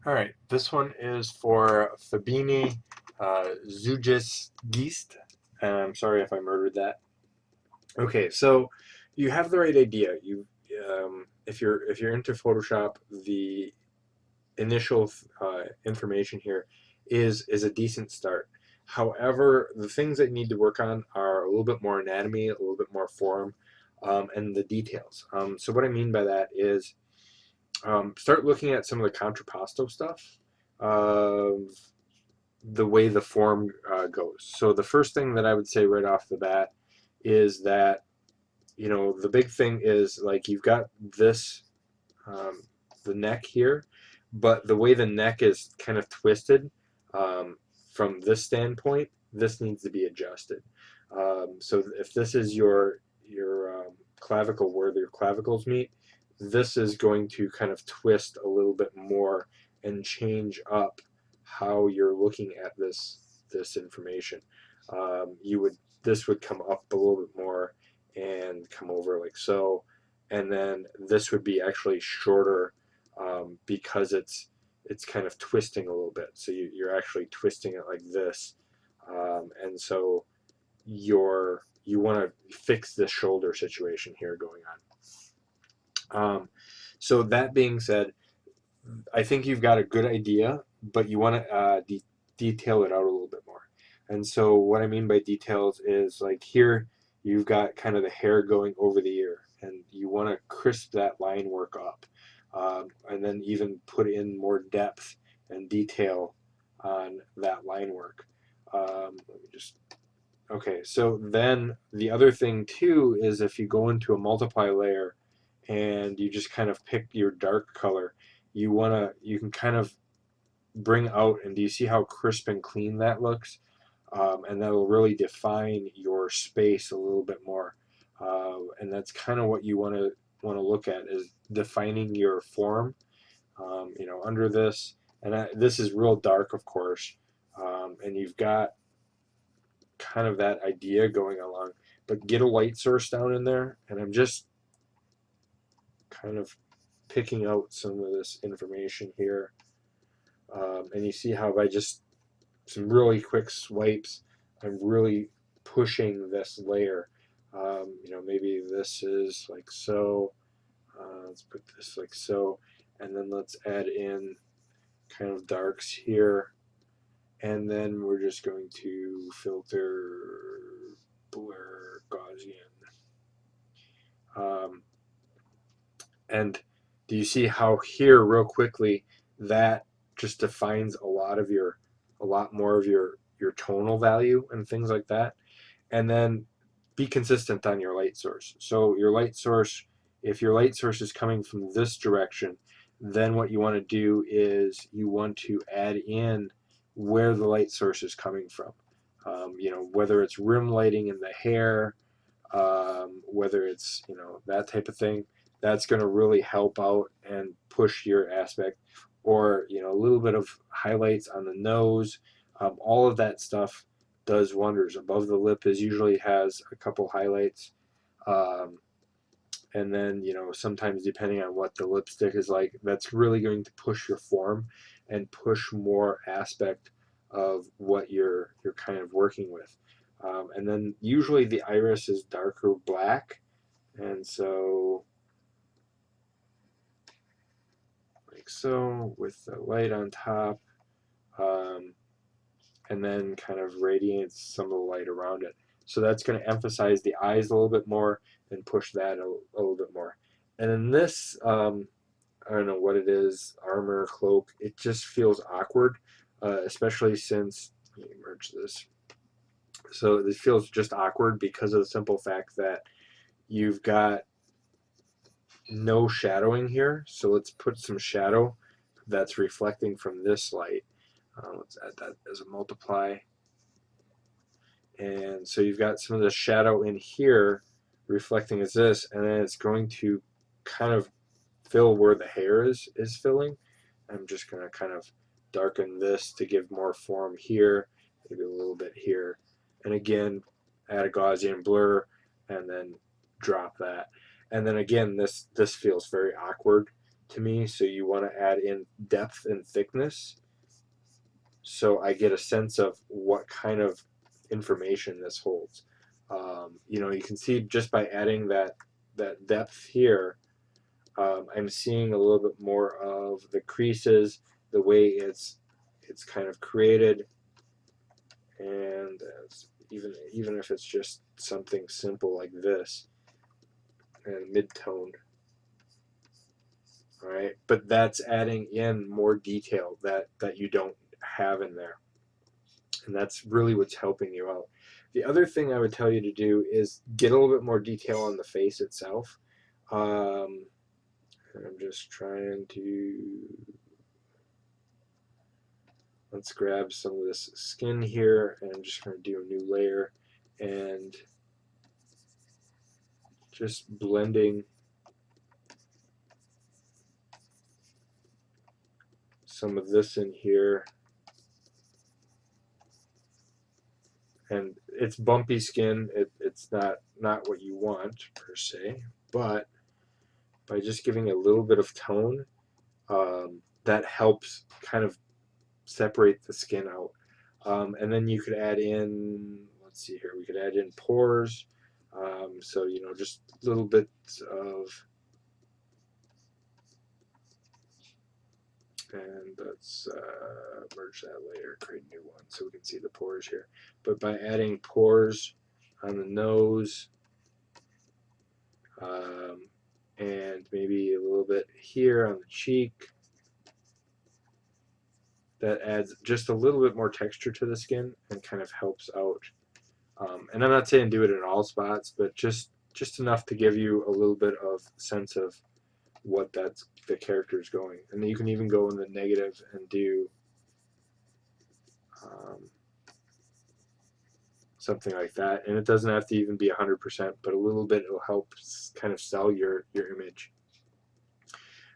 All right, this one is for Fabienne Zuijdgeest. I'm sorry if I murdered that. Okay, so you have the right idea. If you're into Photoshop, the initial information here is a decent start. However, the things that you need to work on are a little bit more anatomy, a little bit more form, and the details. So what I mean by that is start looking at some of the contrapposto stuff of the way the form goes. So the first thing that I would say right off the bat is that the big thing is like you've got this um, the neck here, but the way the neck is kind of twisted from this standpoint, this needs to be adjusted. So if this is your clavicle where your clavicles meet, this is going to kind of twist a little bit more and change up how you're looking at this information. You would This would come up a little bit more and come over like so, and then this would be actually shorter because it's kind of twisting a little bit. So you're actually twisting it like this, and so you want to fix this shoulder situation here going on. So that being said, I think you've got a good idea, but you want to detail it out a little bit more. And so what I mean by details is like here you've got kind of the hair going over the ear, and you want to crisp that line work up, and then even put in more depth and detail on that line work. Let me just Okay, so then the other thing too is if you go into a multiply layer and you just kind of pick your dark color, you can kind of bring out, and do you see how crisp and clean that looks? And that'll really define your space a little bit more. And that's kind of what you want to look at is defining your form. Under this, and this is real dark, of course, and you've got kind of that idea going along, but get a light source down in there, and I'm just kind of picking out some of this information here. And you see how by just some really quick swipes, I'm really pushing this layer. Maybe this is like so. Let's put this like so, and then let's add in kind of darks here, and then we're just going to filter, blur, Gaussian. Um, and do you see how here, real quickly, that just defines a lot more of your tonal value and things like that? And then be consistent on your light source. So your light source, if your light source is coming from this direction, then what you want to do is you want to add in where the light source is coming from. Whether it's rim lighting in the hair, whether it's that type of thing, that's going to really help out and push your aspect. Or a little bit of highlights on the nose, all of that stuff does wonders. Above the lip is usually has a couple highlights, um, and then sometimes depending on what the lipstick is like, that's really going to push your form and push more aspect of what you're kind of working with. And then usually the iris is darker black, and so like so with the light on top, um, and then kind of radiates some of the light around it. So that's going to emphasize the eyes a little bit more and push that a little bit more. And in this, I don't know what it is, armor, cloak, it just feels awkward, especially since, let me merge this. So it feels just awkward because of the simple fact that you've got no shadowing here. So let's put some shadow that's reflecting from this light. Let's add that as a multiply. And so you've got some of the shadow in here reflecting as this, and then it's going to kind of fill where the hair is filling. I'm just going to kind of darken this to give more form here, maybe a little bit here. And again, add a Gaussian blur and then drop that. And then again, this feels very awkward to me, so you want to add in depth and thickness so I get a sense of what kind of information this holds. You know, you can see just by adding that depth here, I'm seeing a little bit more of the creases, the way it's kind of created, and even if it's just something simple like this and mid-toned. All right, but that's adding in more detail that you don't have in there, and that's really what's helping you out. The other thing I would tell you to do is get a little bit more detail on the face itself. I'm just trying to, let's grab some of this skin here, and I'm just going to do a new layer and just blending some of this in here. And it's bumpy skin. It's not what you want per se, but by just giving a little bit of tone, that helps kind of separate the skin out. And then you could add in, let's see here, we could add in pores. So, you know, just little bits of, and let's merge that layer, create a new one so we can see the pores here. But by adding pores on the nose, and maybe a little bit here on the cheek, that adds just a little bit more texture to the skin and kind of helps out. And I'm not saying do it in all spots, but just enough to give you a little bit of sense of what the character is going. And then you can even go in the negative and do something like that. And it doesn't have to even be 100%, but a little bit will help kind of sell your image.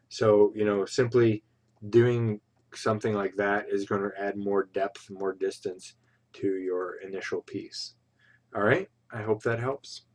So, you know, simply doing something like that is going to add more depth, more distance to your initial piece. All right, I hope that helps.